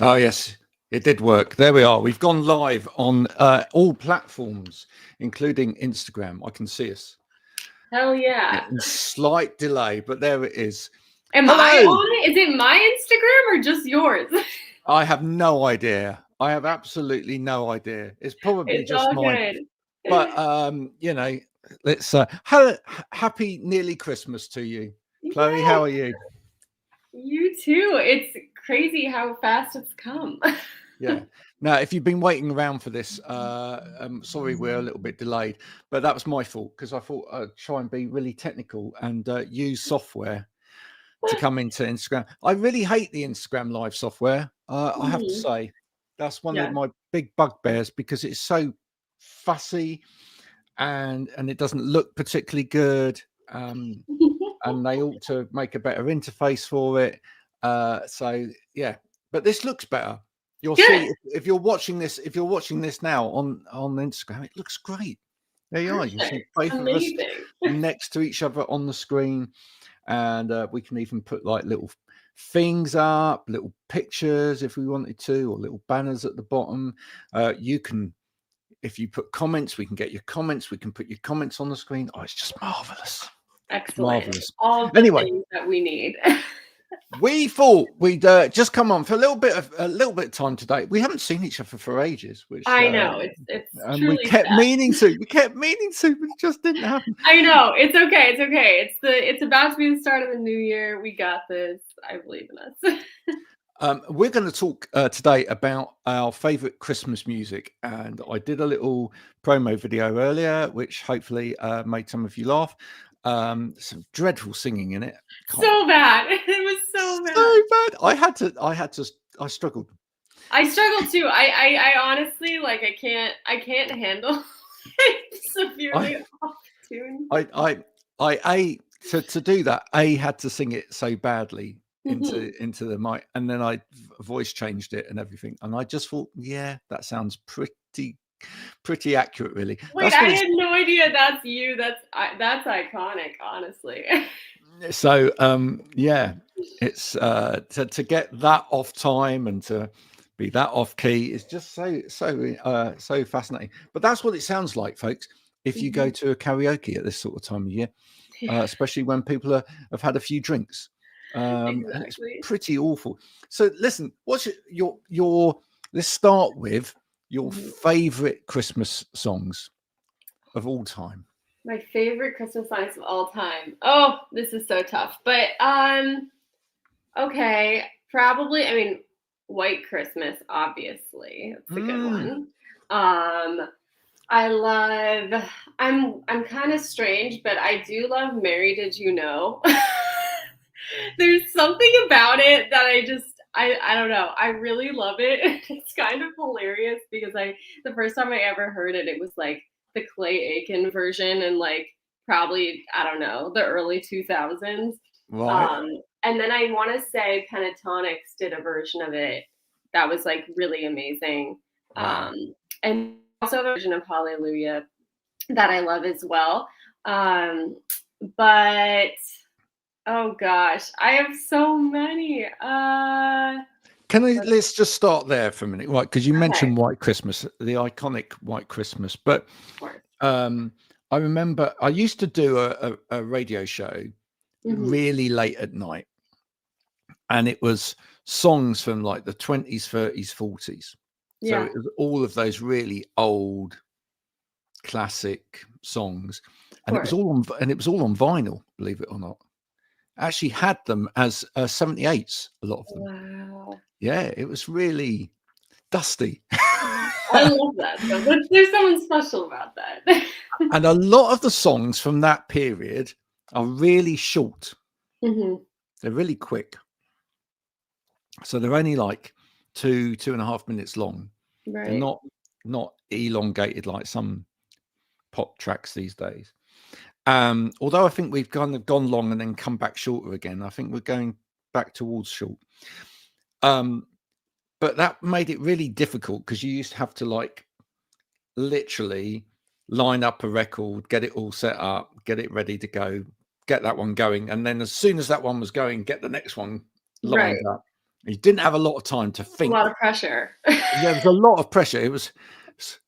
Oh, yes, it did work. There we are. We've gone live on all platforms, including Instagram. I can see us. Hell yeah. In slight delay, but there it is. Am I Hello. on it? Is it my Instagram or just yours? I have no idea. I have absolutely no idea. It's probably It's just all mine. good. But let's happy nearly Christmas to you, Chloe. Yeah, How are you? you too. It's crazy how fast it's come. Yeah. Now, if you've been waiting around for this, sorry we're a little bit delayed, but that was my fault because I thought I'd try and be really technical and use software to come into Instagram. I really hate the Instagram Live software. I have to Mhm. say, that's one of Yeah. my big bugbears because it's so fussy and it doesn't look particularly good. And they ought to make a better interface for it. So yeah, but this looks better. You'll Good. see if you're watching this. If you're watching this now on Instagram, it looks great. There you are. You see Perfect. both of us Amazing. next to each other on the screen, and we can even put like little things up, little pictures if we wanted to, or little banners at the bottom. You can, if you put comments, we can get your comments. We can put your comments on the screen. Oh, it's just marvelous. It's Excellent. marvelous. All of the Anyway, things that we need. we thought we'd just come on for a little bit of time today. We haven't seen each other for ages, which I know. It's and we truly kept sad. meaning to. We kept meaning to, but it just didn't happen. I know. It's okay. It's okay. It's about to be the start of the new year. We got this. I believe in us. We're going to talk today about our favourite Christmas music, and I did a little promo video earlier, which hopefully made some of you laugh. Some dreadful singing in it. So bad. It was so bad. So bad. I struggled. I struggle too. I honestly like I can't handle severely I off tune. I to do that. I had to sing it so badly into the mic, and then I voice changed it and everything, and I just thought, yeah, that sounds pretty accurate, really. Wait, That's I what it's. had no idea that's you. That's iconic, honestly. So yeah, it's to get that off time and to be that off key is just so fascinating. But that's what it sounds like, folks. If you go to a karaoke at this sort of time of year, Yeah, especially when people have had a few drinks, and it's exactly. pretty awful. So listen, what's your let's start with your Mhm. favorite Christmas songs of all time. My favorite Christmas songs of all time. Oh, this is so tough. But okay, probably. I mean, White Christmas, obviously. That's a good Mm. one. I love. I'm kind of strange, but I do love Mary. Did you know? There's something about it that I don't know. I really love it. It's kind of hilarious because the first time I ever heard it, it was like the Clay Aiken version and like probably I don't know the early 2000s. Right. Um, and then I want to say Pentatonics did a version of it that was like really amazing. Wow. And also a version of Hallelujah that I love as well. But oh gosh, I have so many. Let's just start there for a minute, right? Because you Okay, mentioned White Christmas, the iconic White Christmas. But of course. I remember I used to do a radio show Hmm. really late at night, and it was songs from like the 20s, 30s, 40s. So Yeah, it was all of those really old classic songs, of and course. it was all on vinyl, believe it or not. I actually had them as 78s, a lot of them. Wow, Yeah, it was really dusty. I love that. So there's something special about that. And a lot of the songs from that period are really short. Hmm. They're really quick. So they're only like 2.5 minutes long. They're Right. not elongated like some pop tracks these days. Although I think we've kind of gone long and then come back shorter again. I think we're going back towards short. But that made it really difficult because you used to have to like literally line up a record, get it all set up, get it ready to go, get that one going, and then as soon as that one was going, get the next one lined Right. up. You didn't have a lot of time to A lot think. of pressure. There was a lot of pressure. It was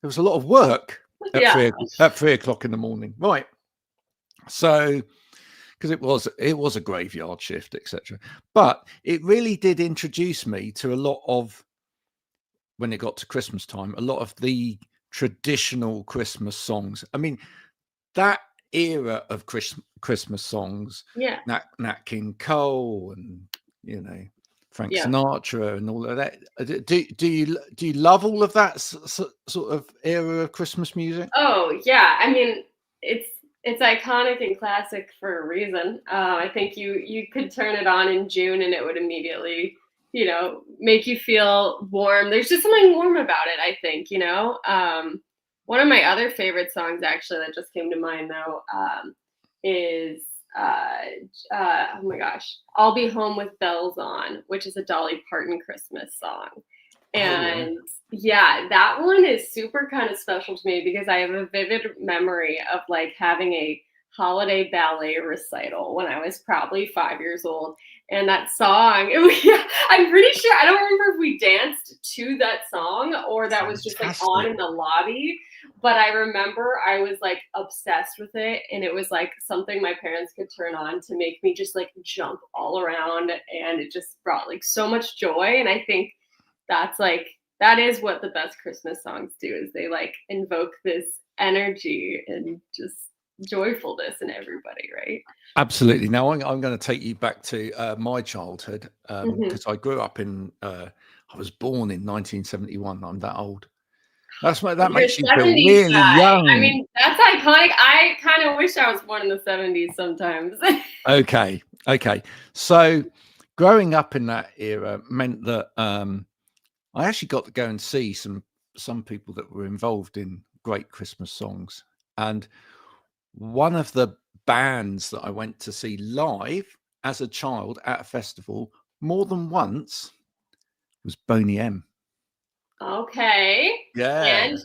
a lot of work at Yeah. 3 o'clock in the morning, right? So, because it was a graveyard shift, etc. But it really did introduce me to a lot of, when it got to Christmas time, a lot of the traditional Christmas songs. I mean, that era of Christmas songs, Yeah. Nat King Cole, and you know, Frank Yeah. Sinatra and all of that. Do you love all of that sort of era of Christmas music? Oh, yeah. I mean, it's iconic and classic for a reason. I think you could turn it on in June and it would immediately, make you feel warm. There's just something warm about it, I think, one of my other favorite songs actually that just came to mind though, is oh my gosh, I'll Be Home with Bells On, which is a Dolly Parton Christmas song. Oh yeah. And yeah, that one is super kind of special to me because I have a vivid memory of like having a holiday ballet recital when I was probably 5 years old. And that song, I'm pretty sure, I don't remember if we danced to that song or that was just like on Fantastic. in the lobby, but I remember I was like obsessed with it. And it was like something my parents could turn on to make me just like jump all around. And it just brought like so much joy. And I think that is what the best Christmas songs do, is they like invoke this energy and just joyfulness in everybody, right? Absolutely. Now I'm going to take you back to my childhood, Mhm. because I grew up in. I was born in 1971. I'm that old. That You're makes a you feel 70s really guy. I young. mean, that's iconic. I kind of wish I was born in the 70s sometimes. Okay, okay. So growing up in that era meant that I actually got to go and see some people that were involved in great Christmas songs. And one of the bands that I went to see live as a child at a festival more than once was Boney M. Okay. Yeah, And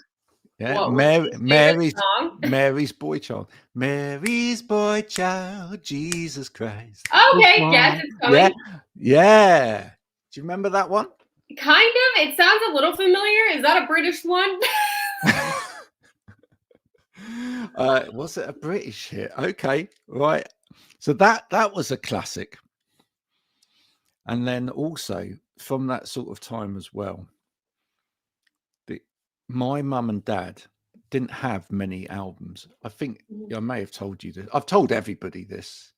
yeah. what was his favorite song? Mary's boy child. Mary's boy child, Jesus Christ was Okay, yes, born. it's Yeah, coming. yeah. Do you remember that one? Kind of. It sounds a little familiar. Is that a British one? Was it a British hit? Okay, right. So that was a classic. And then also from that sort of time as well, my mum and dad didn't have many albums. I think I may have told you this. I've told everybody this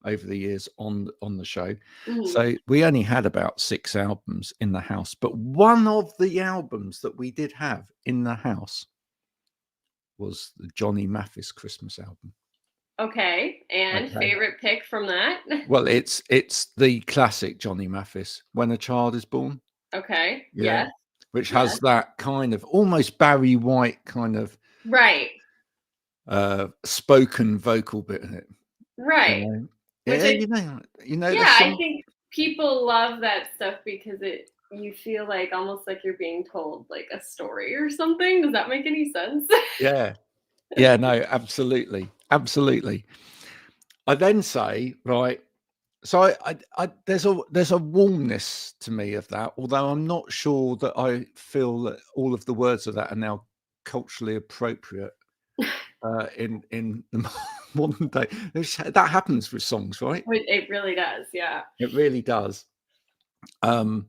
over the years on the show. Mhm. So we only had about 6 albums in the house, but one of the albums that we did have in the house was the Johnny Mathis Christmas album. Okay, and Okay. favorite pick from that? Well, it's the classic Johnny Mathis, When a Child is Born. Okay, Yeah. yes, Which yes. has that kind of almost Barry White kind of Right, spoken vocal bit in it. You right. know? Which Yeah, I you know the yeah, I song? think people love that stuff because you feel like almost like you're being told like a story or something. Does that make any sense? Yeah. Yeah, no, absolutely. Absolutely. I then say, right, so there's a warmness to me of that, although I'm not sure that I feel that all of the words of that are now culturally appropriate in the modern day. That happens with songs, right? It really does, yeah. It really does. I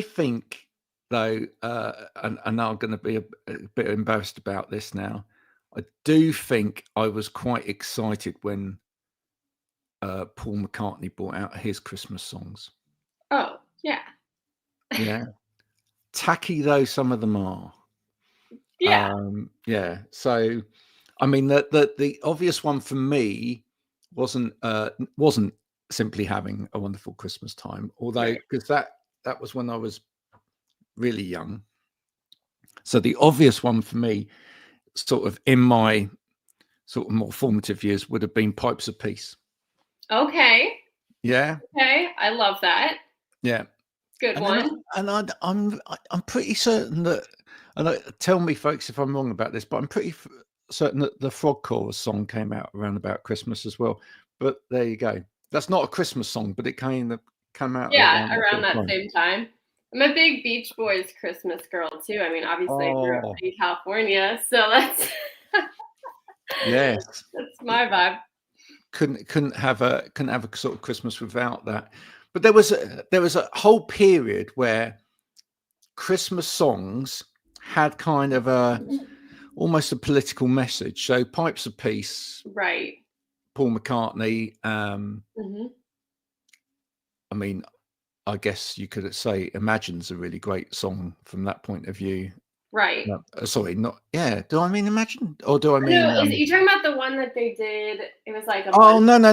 think though, and I'm going to be a bit embarrassed about this now. I do think I was quite excited when Paul McCartney brought out his Christmas songs. Oh, yeah. Yeah, tacky though some of them are. Yeah, Yeah, so I mean the obvious one for me wasn't simply having a wonderful Christmas time, although right. because that was when I was really young. So the obvious one for me, sort of in my sort of more formative years, would have been Pipes of Peace. Okay, Yeah, okay, I love that. yeah. Good And then one. I'm pretty certain that, and tell me, folks, if I'm wrong about this, but I'm pretty certain that the Frog Chorus song came out around about Christmas as well. But there you go. That's not a Christmas song, but it come out Yeah, around that around sort of that time. same time. I'm a big Beach Boys Christmas girl too. I mean, obviously I grew up Oh, in California, so that's yes. that's my vibe. Couldn't have a sort of Christmas without that. But there was a whole period where Christmas songs had kind of almost a political message. So Pipes of Peace, Right. Paul McCartney. Hmm. I mean, I guess you could say Imagine's a really great song from that point of view. Right. No, sorry, not yeah. Do I mean Imagine or do I No, mean is you talking about the one that they did? It was like a Oh bunch. no, no,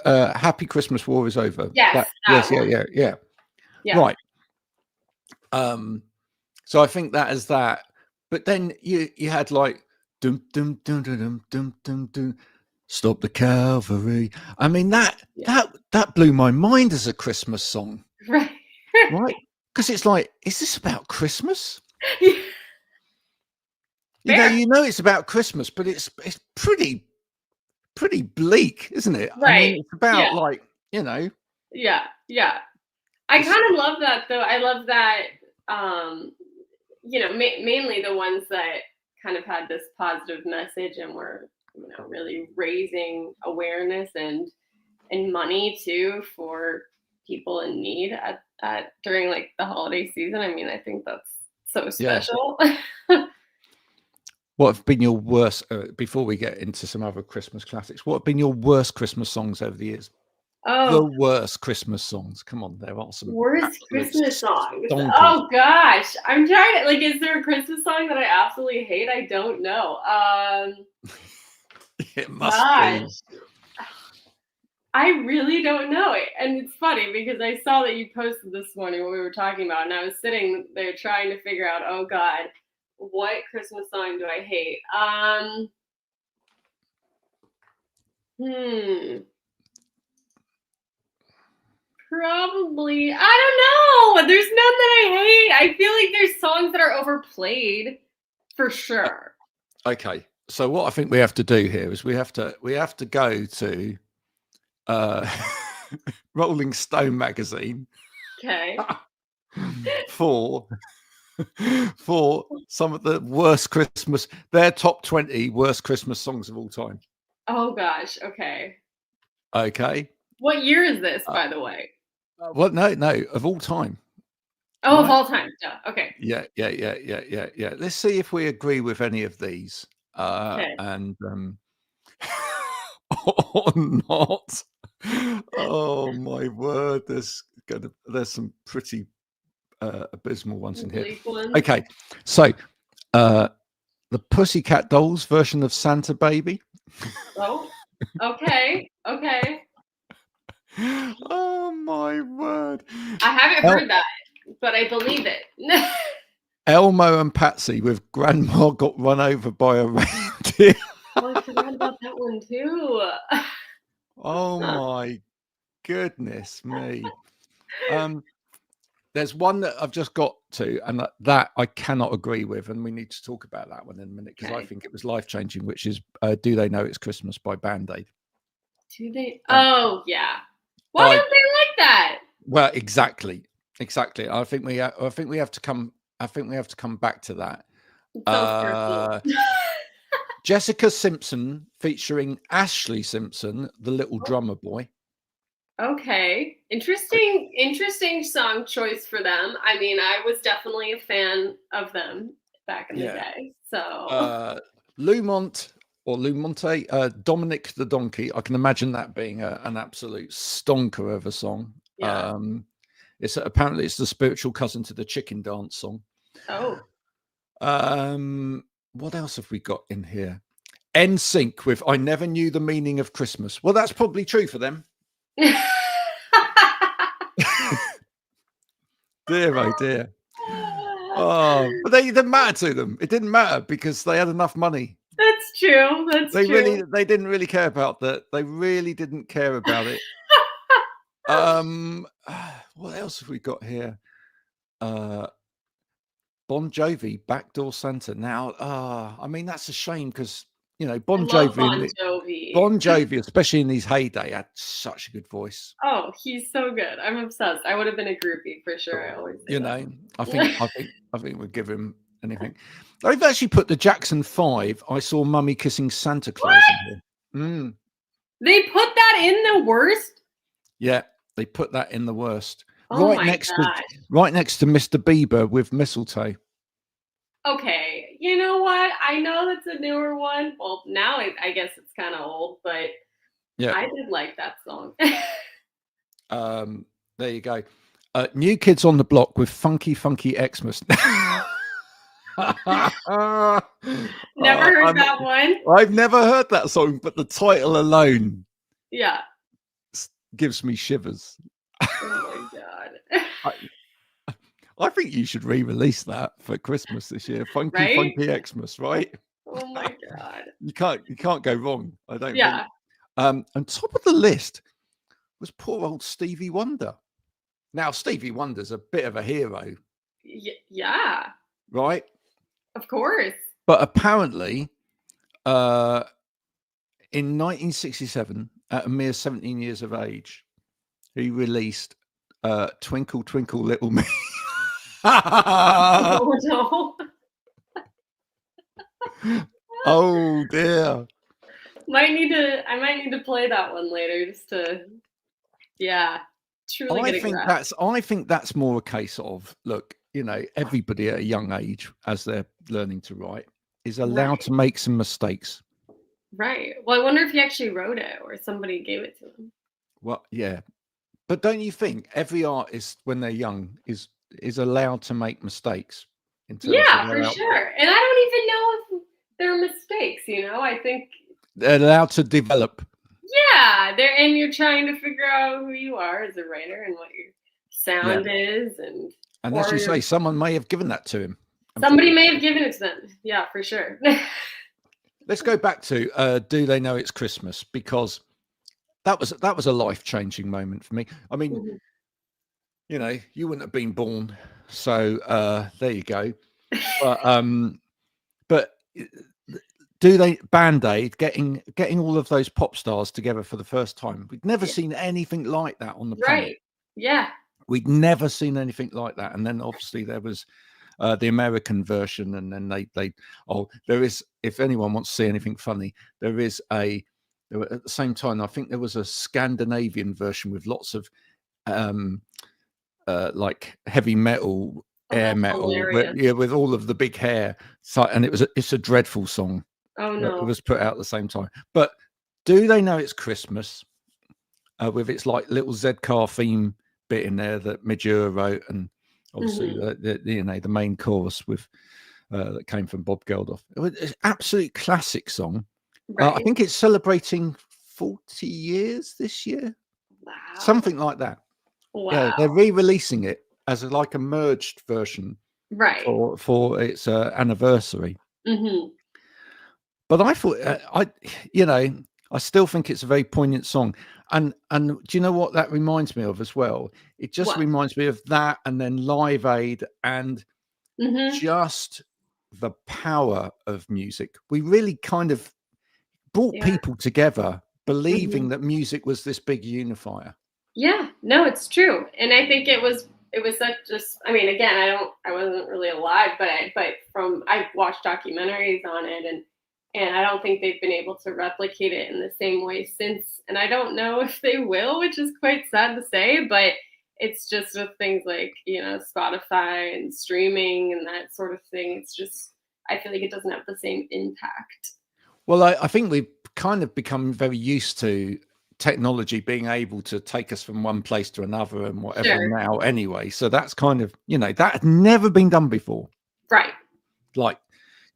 no. Happy Christmas, War is Over. Yes, That that yes, yeah, one. yeah, yeah. Yeah. Right. So I think that is that. But then you had like dum dum dum dum dum dum dum dum. Stop the Cavalry. I mean Yeah. that blew my mind as a Christmas song, Right. right? Because it's like, is this about Christmas? Yeah. Fair. You know it's about Christmas, but it's pretty bleak, isn't it? I mean, Right. it's Yeah. about like, you know, Yeah. Yeah. I it's kind of love that though. I love that. Um, mainly the ones that kind of had this positive message and were, really raising awareness and money too for people in need at during like the holiday season. I mean, I think that's so yeah. special. What have been your worst, before we get into some other Christmas classics, what have been your worst Christmas songs over the years? The Oh, worst Christmas songs. Come on, there are some worst absolute Christmas songs. stonkers. Oh gosh, I'm trying to like. Is there a Christmas song that I absolutely hate? I don't know. It must Gosh, be. I really don't know. And it's funny because I saw that you posted this morning what we were talking about, and I was sitting there trying to figure out, oh God, what Christmas song do I hate? Hmm. Probably. I don't know. There's none that I hate. I feel like there's songs that are overplayed for sure. Okay, so what I think we have to do here is we have to go to uh, Rolling Stone magazine Okay. for for some of the worst Christmas, their top 20 worst Christmas songs of all time. Oh gosh. Okay. Okay. What year is this, Uh, by the way? well, no, of all time, Oh, of right? all time. Duh. Okay. Yeah, yeah, yeah, yeah, yeah, yeah. Let's see if we agree with any of these, Okay. and or not. Oh my word! There's some pretty abysmal ones in here. Bleak ones. Okay, so uh, the Pussycat Dolls version of Santa Baby. Oh. Okay. Okay. Oh my word! I haven't El- heard that, but I believe it. Elmo and Patsy with Grandma Got Run Over by a Reindeer. Oh, I forgot about that one too. Oh my goodness me. There's one that I've just got to, and that I cannot agree with, and we need to talk about that one in a minute because I Okay. think it was life changing, which is Do They Know It's Christmas by Band Aid. Do they? Um, Oh, yeah. Why I don't they like that? well, exactly. I think we have to come. I think we have to come back to that. It's so circle. Jessica Simpson featuring Ashley Simpson, the little drummer boy. Okay. Interesting song choice for them. I mean, I was definitely a fan of them back in the Yeah. day. So, Lumont or Lumonte, Dominic the Donkey. I can imagine that being an absolute stonker of a song. yeah. It's apparently it's the spiritual cousin to the Chicken Dance song. Oh. What else have we got in here? NSYNC with I Never Knew the Meaning of Christmas. Well, that's probably true for them. Dear, oh dear. Oh, but they didn't matter to them. It didn't matter because they had enough money. That's true. That's true. They didn't really care about that. They really didn't care about it. What else have we got here? Bon Jovi, Backdoor Santa. Now, I mean that's a shame because you know, I Bon love Jovi, Bon Jovi. Bon Jovi, especially in his heyday, had such a good voice. Oh, he's so good. I'm obsessed. I would have been a groupie for sure. I always say You that. know, I think we'd give him anything. They've actually put the Jackson 5, I Saw Mummy Kissing Santa Claus What? in here. Mm, They put that in the worst? yeah, they put that in the worst. Oh Right my next to gosh. Mr. Bieber with Mistletoe. Okay, you know what? I know that's a newer one. Well, now I guess it's kind of old, but Yeah. I did like that song. There you go. New Kids on the Block with Funky Funky Xmas. Never heard that one. I've never heard that song, but the title alone Yeah. gives me shivers. Oh my god. I think you should re-release that for Christmas this year. Funky Right? Funky Xmas, right? Oh my god. You can't go wrong, I don't think. Yeah. On top of the list was poor old Stevie Wonder. Now, Stevie Wonder's a bit of a hero, Yeah. right? Of course. But apparently, in 1967, at a mere 17 years of age, he released Twinkle Twinkle Little Me. Oh no. Oh dear. I might need to play that one later just to truly I get a think grasp. that's more a case of, look, you know, everybody at a young age, as they're learning to write, is allowed Right. to make some mistakes. Right. Well, I wonder if he actually wrote it or somebody gave it to him. Well, yeah. But don't you think every artist, when they're young, is allowed to make mistakes in terms of Yeah, their for output? sure. And I don't even know if they're mistakes, you know? I think They're allowed to develop. and you're trying to figure out who you are as a writer and what your sound is And as you say, someone may have given that to him. Somebody may have given it to them. Yeah, for sure. Let's go back to Do They Know It's Christmas? Because that was a life-changing moment for me. I mean, Mhm. you know, you wouldn't have been born, so there you go. But do they Band-Aid getting all of those pop stars together for the first time? We'd never seen anything like that on the planet. Right. Yeah. We'd never seen anything like that. And then obviously there was the American version, and then there is, if anyone wants to see anything funny, there were, at the same time, I think there was a Scandinavian version with lots of like heavy metal, air metal, with all of the big hair. So, and it's a dreadful song. Oh It no. was put out at the same time. But Do They Know It's Christmas? With its like little Z car theme bit in there that Majura wrote, and obviously the main chorus with that came from Bob Geldof. It was an absolute classic song. Right. I think it's celebrating 40 years this year, Wow. something like that. Wow. Yeah, they're re-releasing it as like a merged version, right, for its anniversary. Mm-hmm. But I thought, I still think it's a very poignant song. And do you know what that reminds me of as well? It just reminds me of that, and then Live Aid, and just the power of music. We really kind of brought people together, believing that music was this big unifier. Yeah, no, it's true. And I think it was such just, I mean, again, I wasn't really alive, but I've watched documentaries on it, and I don't think they've been able to replicate it in the same way since. And I don't know if they will, which is quite sad to say, but it's just with things like, Spotify and streaming and that sort of thing. It's just, I feel like it doesn't have the same impact. Well, I think we've kind of become very used to technology being able to take us from one place to another and whatever now anyway. So that's kind of, that had never been done before. Right. Like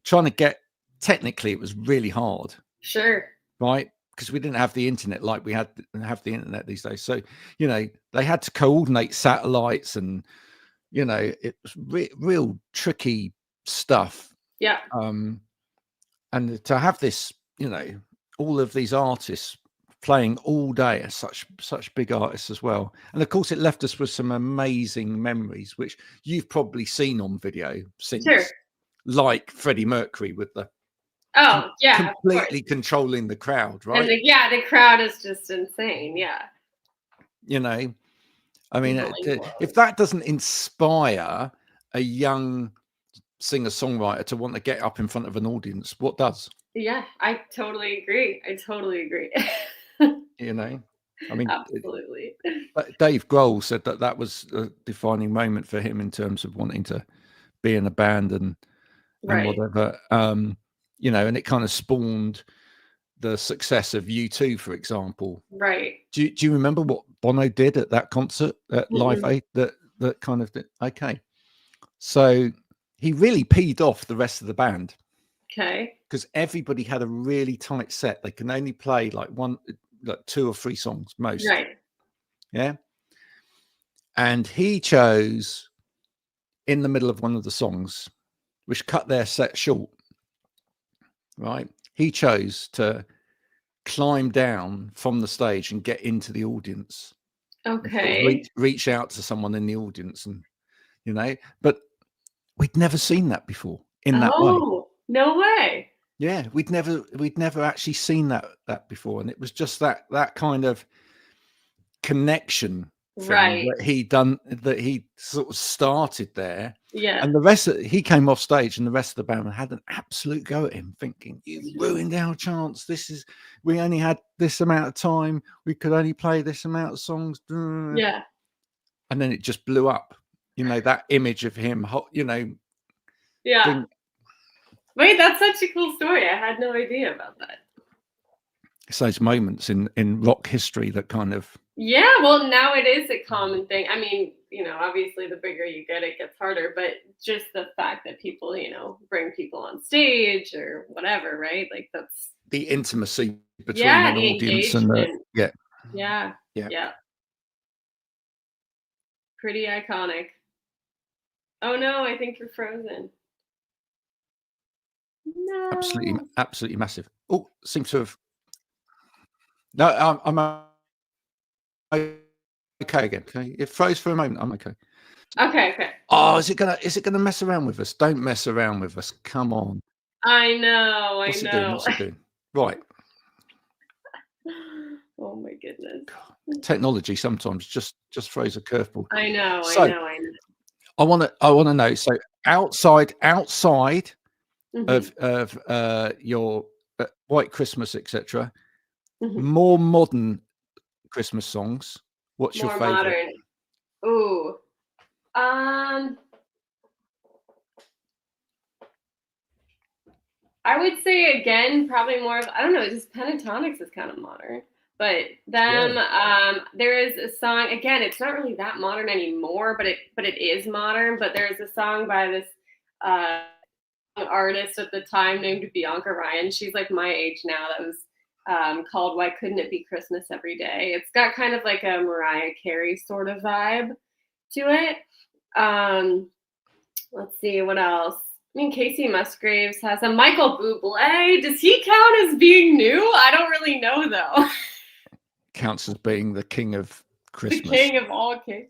trying to get, technically it was really hard. Sure. Right. Because we didn't have the internet like we have the internet these days. So, they had to coordinate satellites, and, it was real tricky stuff. Yeah. And to have this, all of these artists playing all day, as such big artists as well. And of course, it left us with some amazing memories, which you've probably seen on video since, like Freddie Mercury with the Oh, yeah, of course. completely controlling the crowd, And right? the crowd is just insane. Yeah. You know, I mean, if Unbelievable. that doesn't inspire a young singer-songwriter to want to get up in front of an audience, what does? Yeah, I totally agree. I totally agree. You know, I mean, Absolutely. Dave Grohl said that that was a defining moment for him in terms of wanting to be in a band and Right. whatever. You know, and it kind of spawned the success of U2, for example. Right. Do you remember what Bono did at that concert at Live Mm-mm. Aid? That kind of did? Okay, so he really peed off the rest of the band Okay. because everybody had a really tight set. They can only play like two or three songs most. Right. Yeah, and he chose in the middle of one of the songs, which cut their set short. Right, he chose to climb down from the stage and get into the audience and sort of Okay. reach out to someone in the audience, and but we'd never seen that before in that way. Oh, no way. Yeah, we'd never actually seen that before, and it was just that kind of connection thing Right. that he sort of started there. Yeah. And the rest he came off stage and the rest of the band had an absolute go at him, thinking, "You ruined our chance. We only had this amount of time. We could only play this amount of songs." Yeah. And then it just blew up. That image of him, Yeah. bring Wait, that's such a cool story. I had no idea about that. it's those moments in rock history that kind of Yeah, well, now it is a common thing. I mean, obviously the bigger you get, it gets harder, but just the fact that people, bring people on stage or whatever, right? Like that's the intimacy between yeah, an the audience and engagement. yeah, Yeah. yeah, Yeah. Pretty iconic. Oh no, I think you're frozen. absolutely, No. absolutely massive. Oh, seems to have no. Okay again. Okay, it froze for a moment. I'm okay. Okay, okay. Oh, is it gonna mess around with us? Don't mess around with us. Come on. I know, I What's it doing? know. What's it doing? Right. Oh my goodness. Technology sometimes just throws a curveball. I know, I So know, I know. I wanna know. So outside Mhm, of your White Christmas, etc. mhm. More modern Christmas songs. What's your More favorite? modern. Ooh. Um, I would say again, probably more of I don't know, just Pentatonics is kind of modern. But Yeah. them, there is a song again, it's not really that modern anymore, but it is modern. But there's a song by this uh artist at the time named Bianca Ryan. She's like my age now. That was called "Why Couldn't It Be Christmas Every Day." It's got kind of like a Mariah Carey sort of vibe to it. Um, let's see what else. I mean, Casey Musgraves has a Michael Bublé. Does he count as being new? I don't really know though. Counts as being the king of The Christmas, king of all kings.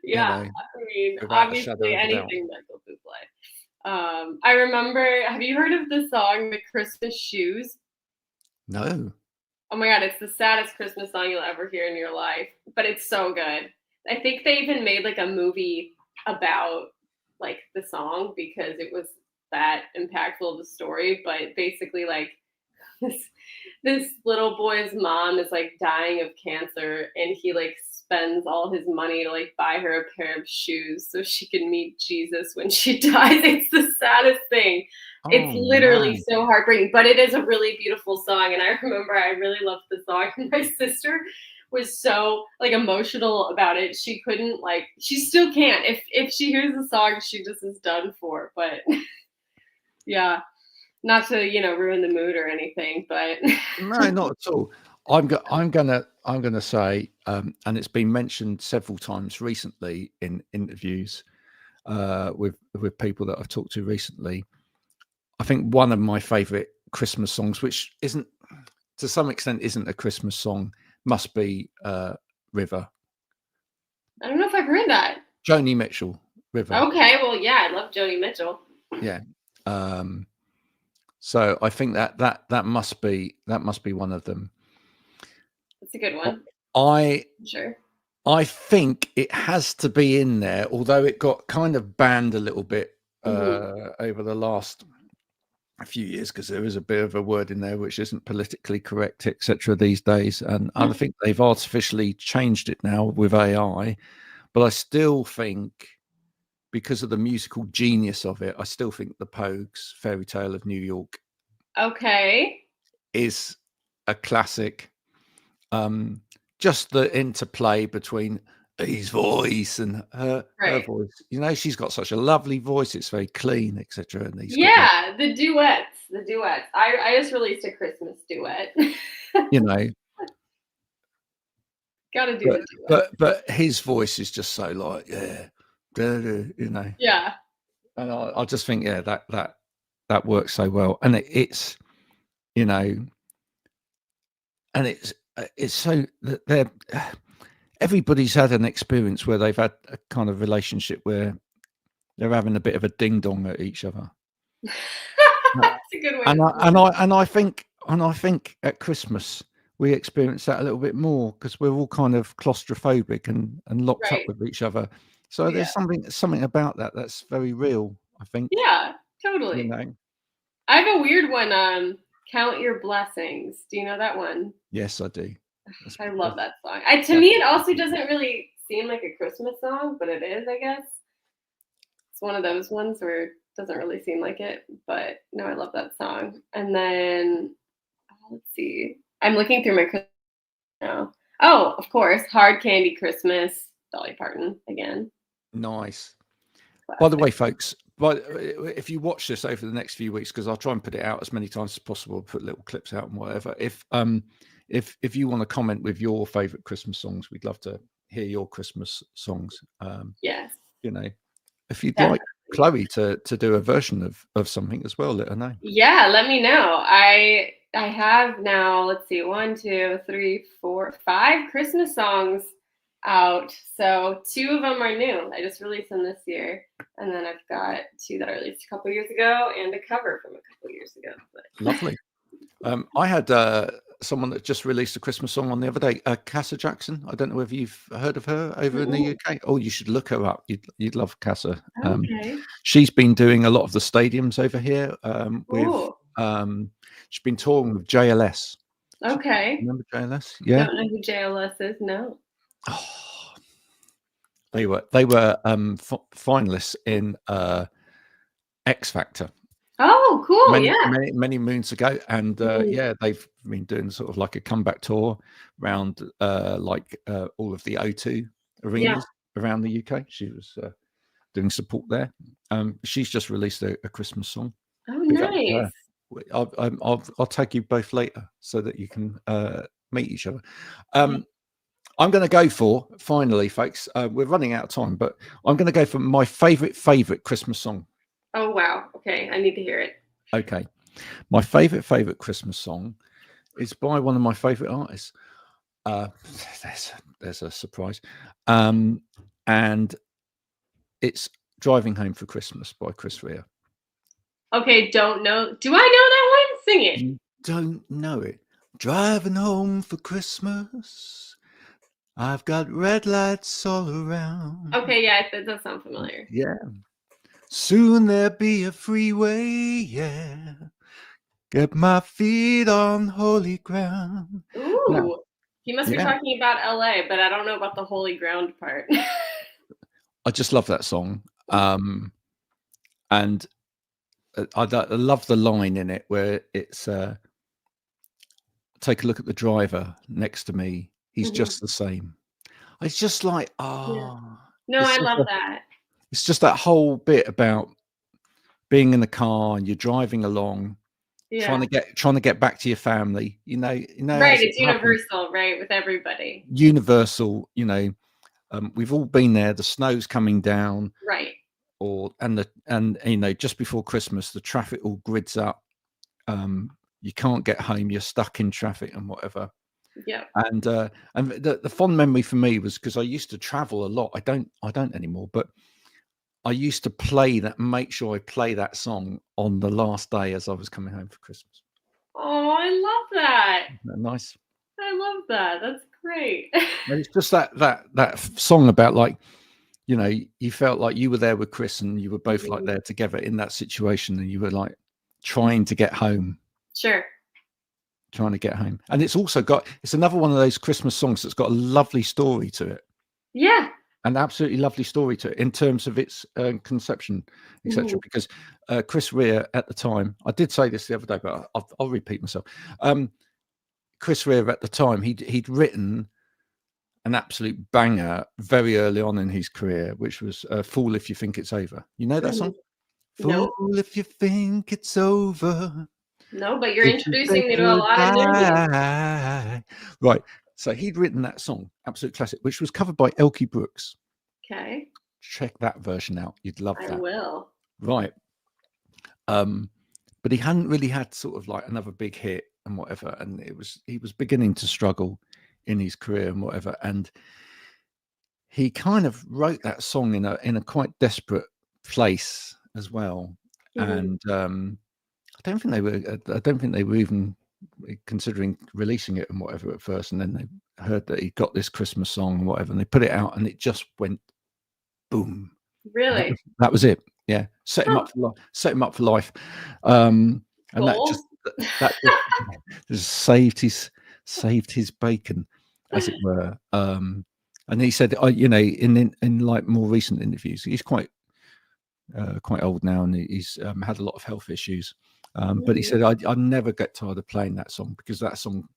Yeah, I mean, without a shadow obviously of a doubt. anything Michael Bublé. I remember. Have you heard of the song "The Christmas Shoes"? No. Oh my god, it's the saddest Christmas song you'll ever hear in your life, but it's so good. I think they even made like a movie about like the song because it was that impactful of a story. But basically, like this this little boy's mom is like dying of cancer, and he like spends all his money to like buy her a pair of shoes so she can meet Jesus when she dies. It's the saddest thing. It's Oh literally man. so heartbreaking, but it is a really beautiful song. And I remember I really loved the song. And my sister was so like emotional about it. She couldn't she still can't. If she hears the song, she just is done for. But yeah, not to, ruin the mood or anything, but No, not at all. I'm gonna say, and it's been mentioned several times recently in interviews with people that I've talked to recently. I think one of my favorite Christmas songs, which isn't to some extent isn't a Christmas song, must be River. I don't know if I've heard that. Joni Mitchell, River. Okay, well, yeah, I love Joni Mitchell. Yeah. Um, So I think that must be one of them. It's a good one. I Sure. I think it has to be in there, although it got kind of banned a little bit over the last few years because there is a bit of a word in there which isn't politically correct, etc. These days, and I think they've artificially changed it now with AI. But I still think, because of the musical genius of it, I still think the Pogues' "Fairy Tale of New York" is a classic. Just the interplay between his voice and her voice. You know, she's got such a lovely voice. It's very clean, etc. And he's got the duets. The duets. I just released a Christmas duet. You know, gotta do the duet. But his voice is just so like, you know. Yeah. And I just think, yeah, that works so well. And it's, you know, and it's so that they're everybody's had an experience where they've had a kind of relationship where they're having a bit of a ding dong at each other. That's a good way. And I think at Christmas we experience that a little bit more because we're all kind of claustrophobic and locked up with each other. So there's something about that that's very real, I think. Yeah, totally. You know? I have a weird one. Count Your Blessings. Do you know that one? Yes, I do. I love that song. To me, it also doesn't really seem like a Christmas song, but it is, I guess. It's one of those ones where it doesn't really seem like it, but no, I love that song. And then, let's see. I'm looking through my Christmas now. Oh, of course, Hard Candy Christmas, Dolly Parton again. Nice. Classic. By the way, folks, if you watch this over the next few weeks, because I'll try and put it out as many times as possible, put little clips out and whatever. If you want to comment with your favorite Christmas songs, we'd love to hear your Christmas songs. Yes. You know, if you'd like Chloe to do a version of something as well, let her know. Yeah, let me know. I have now, let's see, 1, 2, 3, 4, 5 Christmas songs out. So 2 of them are new. I just released them this year. And then I've got 2 that I released a couple years ago and a cover from a couple years ago. Lovely. I had someone that just released a Christmas song on the other day, Casa Jackson. I don't know if you've heard of her over in the UK. Oh, you should look her up. You'd love Casa. Okay. She's been doing a lot of the stadiums over here. She's been touring with JLS. Okay. Remember JLS? Yeah. Don't know who JLS is. No. Oh, they were finalists in X Factor. Oh, cool! Many moons ago, and they've been doing sort of like a comeback tour around all of the O2 arenas around the UK. She was doing support there. She's just released a Christmas song. Oh, nice! I'll tag you both later so that you can meet each other. I'm going to go for, finally, folks. We're running out of time, but I'm going to go for my favorite Christmas song. Oh, wow. Okay. I need to hear it. Okay. My favorite Christmas song is by one of my favorite artists. There's a surprise. And it's Driving Home for Christmas by Chris Rea. Okay. Don't know. Do I know that one? Sing it. You don't know it. Driving home for Christmas. I've got red lights all around. Okay. Yeah. That does sound familiar. Yeah. Soon there'll be a freeway, yeah. Get my feet on holy ground. Ooh, now, he must be talking about LA, but I don't know about the holy ground part. I just love that song. And I love the line in it where it's take a look at the driver next to me. He's just the same. It's just like, No, I love that. It's just that whole bit about being in the car and you're driving along, trying to get back to your family. You know. Right, it's universal, right, with everybody. Universal, we've all been there. The snow's coming down, right? And just before Christmas, the traffic all grids up. You can't get home. You're stuck in traffic and whatever. Yeah. And the fond memory for me was because I used to travel a lot. I don't anymore, but I used to play that, make sure I play that song on the last day as I was coming home for Christmas. Oh, I love that. Isn't that nice? I love that. That's great. And it's just that song about, like, you know, you felt like you were there with Chris and you were both like there together in that situation, and you were like trying to get home. Sure. Trying to get home. And it's also it's another one of those Christmas songs that's got a lovely story to it. Yeah. An absolutely lovely story to it in terms of its conception, etc. Because Chris Rea at the time, I did say this the other day, but I'll repeat myself. Chris Rea at the time, he'd written an absolute banger very early on in his career, which was "Fool If You Think It's Over." You know that song? No. Fool if you think it's over. No, but you're introducing me to a lot of new music. Right. So he'd written that song, absolute classic, which was covered by Elkie Brooks. Okay. Check that version out. You'd love that. I will. Right. But he hadn't really had sort of like another big hit and whatever, and he was beginning to struggle in his career and whatever, and he kind of wrote that song in a quite desperate place as well. And I don't think they were even considering releasing it and whatever at first, and then they heard that he got this Christmas song and whatever, and they put it out, and it just went boom. Really? That was it. Yeah, set him up for life. And Goals? that just saved his bacon, as it were. And he said, you know, in like more recent interviews, he's quite old now, and he's had a lot of health issues. But he said, I never get tired of playing that song, because that song,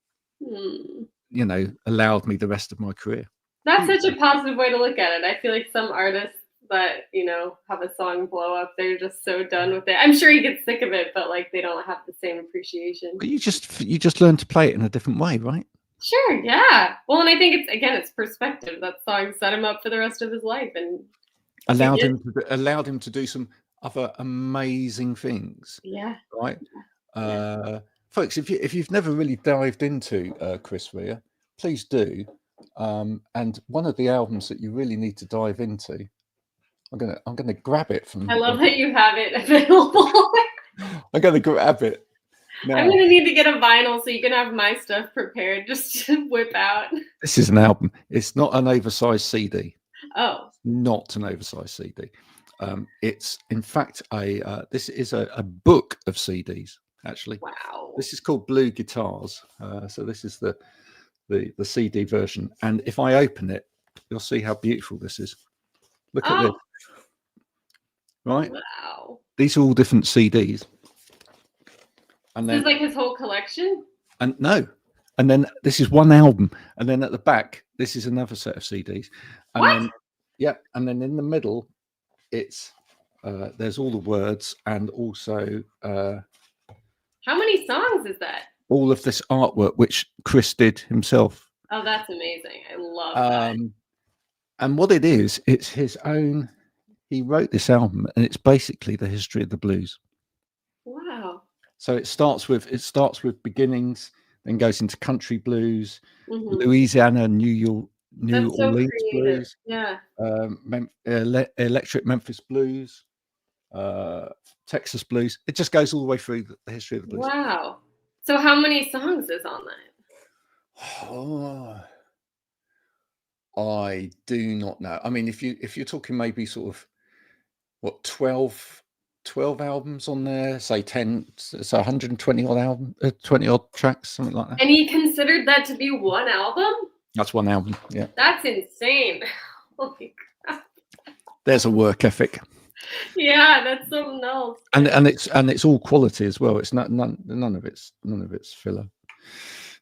you know, allowed me the rest of my career. That's such a positive way to look at it. I feel like some artists that, you know, have a song blow up, they're just so done with it. I'm sure he gets sick of it, but like they don't have the same appreciation. But you just learn to play it in a different way, right? Sure, yeah. Well, and I think it's perspective. That song set him up for the rest of his life and allowed him to do some other amazing things. Yeah. Right. Folks, if you've never really dived into Chris Rea, please do. And one of the albums that you really need to dive into, I'm gonna grab it from. I love that you have it available. I'm gonna grab it now. I'm gonna need to get a vinyl so you can have my stuff prepared just to whip out. This is an album. It's not an oversized CD. Oh. Not an oversized CD. It's in fact this is a book of CDs, actually. Wow. This is called Blue Guitars. So this is the CD version, and if I open it, you'll see how beautiful this is. Look at this. Right? Wow. These are all different CDs. And then, this is like his whole collection? And then this is one album, and then at the back, this is another set of CDs. And then and then in the middle, it's there's all the words, and also how many songs is that? All of this artwork which Chris did himself. Oh, that's amazing. I love that. And what it is, it's his own. He wrote this album, and it's basically the history of the blues. Wow. So it starts with beginnings, then goes into country blues, Louisiana, New Orleans blues, electric Memphis blues, Texas blues. It just goes all the way through the history of the blues. Wow. So how many songs is on that? Oh, I do not know. I mean, if you're talking maybe sort of what 12 albums on there, say 10, so 120 odd 20 odd tracks, something like that. And he considered that to be one album? That's one album, yeah. That's insane. Holy crap. There's a work ethic. Yeah, that's something else. And it's all quality as well. It's none of it's filler.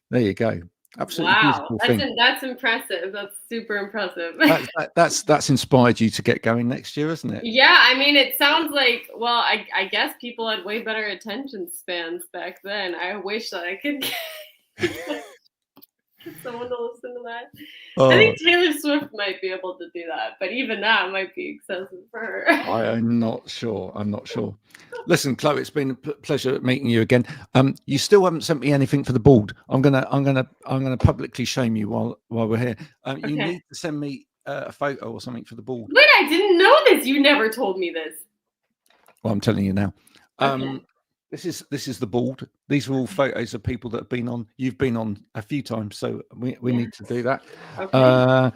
There you go. Absolutely beautiful thing. That's impressive. That's super impressive. That's inspired you to get going next year, isn't it? Yeah, I mean, it sounds like, well, I guess people had way better attention spans back then. I wish that I could get someone to listen to that. I think Taylor Swift might be able to do that, but even that might be excessive for her. I'm not sure. Listen, Chloe, it's been a pleasure meeting you again. You still haven't sent me anything for the board. I'm gonna publicly shame you while we're here. You need to send me a photo or something for the board. Wait, I didn't know this. You never told me this. Well, I'm telling you now. Okay. This is the board. These are all photos of people that have been on. You've been on a few times, so we Yeah. need to do that. Okay.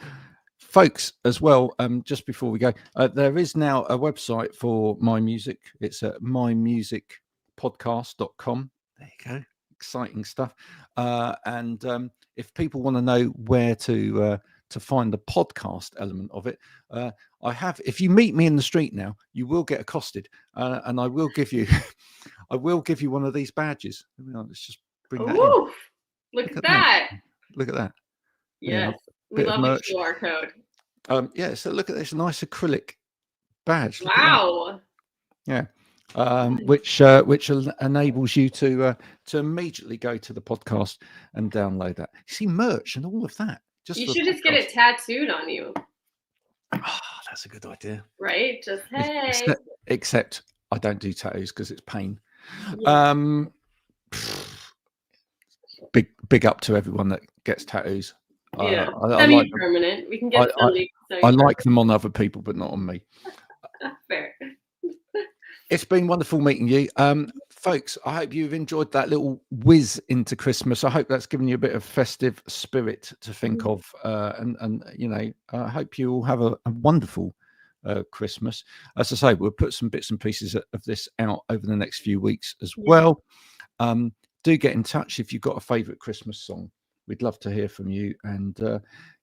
Folks, as well, just before we go, there is now a website for my music. It's at mymusicpodcast.com. There you go. Exciting stuff. And if people want to know where to find the podcast element of it, I have. If you meet me in the street now, you will get accosted, and I will give you, I will give you one of these badges. Let's just bring that in. Ooh, look at that. Look at that. Yes, we Bit of love a merch. QR code. Yeah, so look at this nice acrylic badge. Look Wow. at that. Yeah. Which enables you to immediately go to the podcast and download that. You see merch and all of that. You should just get it tattooed on you. Oh, that's a good idea. Right? Just hey. Except I don't do tattoos because it's pain. Yeah. Big up to everyone that gets tattoos. Yeah, I like them. Permanent. We can get I like them on other people, but not on me. Fair. It's been wonderful meeting you. Folks, I hope you've enjoyed that little whiz into Christmas. I hope that's given you a bit of festive spirit to think of. And you know, I hope you all have a wonderful Christmas. As I say, we'll put some bits and pieces of this out over the next few weeks as well. Do get in touch if you've got a favourite Christmas song. We'd love to hear from you. And,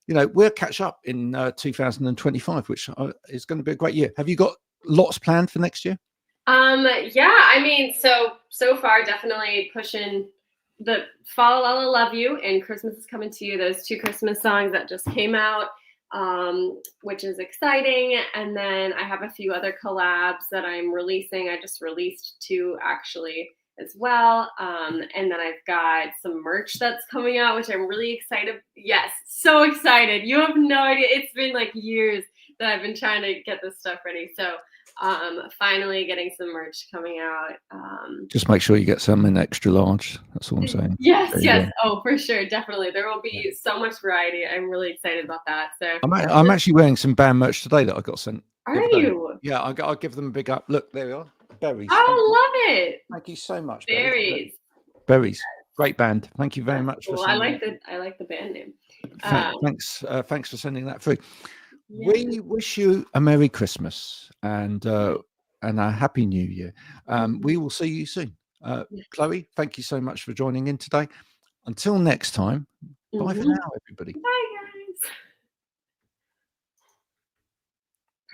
you know, we'll catch up in 2025, which is going to be a great year. Have you got lots planned for next year? Yeah, I mean, so far, definitely pushing the Fall I'll Love You and Christmas is Coming to You, those two Christmas songs that just came out, which is exciting. And then I have a few other collabs that I'm releasing. I just released two actually as well. And then I've got some merch that's coming out, which I'm really excited. Yes, so excited. You have no idea. It's been like years that I've been trying to get this stuff ready. So finally getting some merch coming out. Just make sure you get some in extra large. That's all I'm saying. Yes. Oh, for sure. Definitely. There will be so much variety. I'm really excited about that. So I'm actually wearing some band merch today that I got sent. Are you? Yeah, I'll give them a big up. Look, there we are. Berries. Oh, love it. Thank you so much. Berries. Berries. Great band. Thank you very much. Well, I like the band name. Thanks for sending that through. Yeah. We wish you a Merry Christmas and a Happy New Year. We will see you soon. Chloe, thank you so much for joining in today. Until next time, bye for now, everybody. Bye, guys.